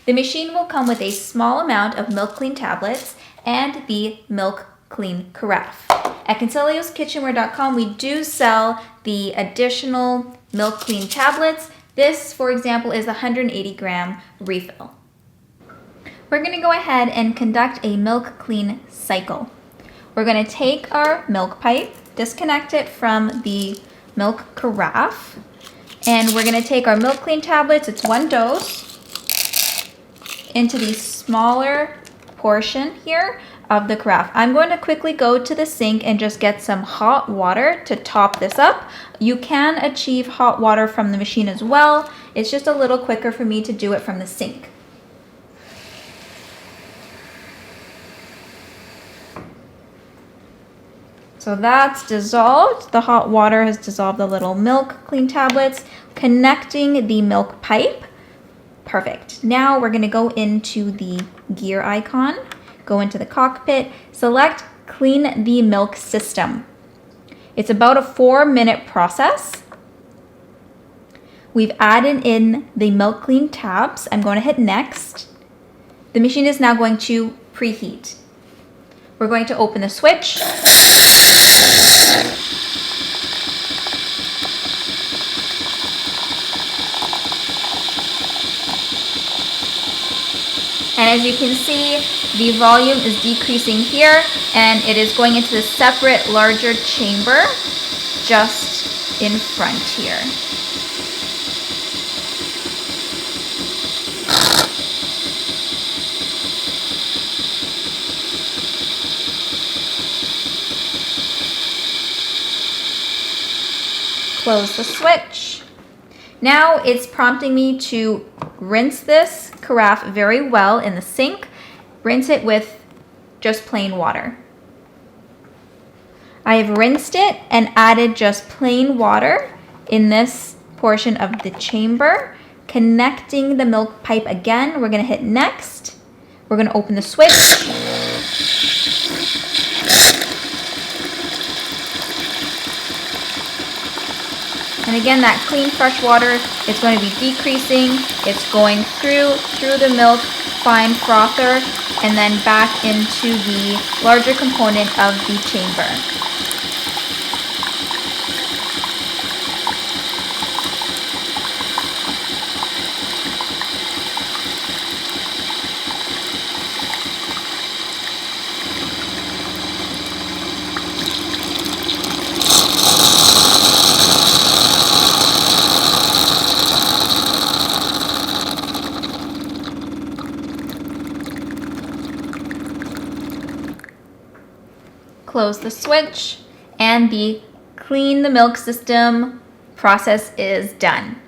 The machine will come with a small amount of milk clean tablets and the milk clean carafe. At Consiglioskitchenware.com, we do sell the additional milk clean tablets. This, for example, is a 180 gram refill. We're going to go ahead and conduct a milk clean cycle. We're going to take our milk pipe, disconnect it from the milk carafe, and we're going to take our milk clean tablets, it's 1 dose, into the smaller portion here of the carafe. I'm going to quickly go to the sink and just get some hot water to top this up. You can achieve hot water from the machine as well. It's just a little quicker for me to do it from the sink. So that's dissolved. The hot water has dissolved the little milk clean tablets, connecting the milk pipe. Perfect. Now we're going to go into the gear icon, go into the cockpit, select clean the milk system. It's about a 4-minute process. We've added in the milk clean tabs. I'm going to hit next. The machine is now going to preheat. We're going to open the switch. And as you can see, the volume is decreasing here, and it is going into the separate larger chamber just in front here. Close the switch. Now it's prompting me to rinse this carafe very well in the sink. Rinse it with just plain water. I have rinsed it and added just plain water in this portion of the chamber, connecting the milk pipe again. We're going to hit next. We're going to open the switch. And again, that clean, fresh water is going to be decreasing. It's going through the milk fine frother and then back into the larger component of the chamber. Close the switch, and the clean the milk system process is done.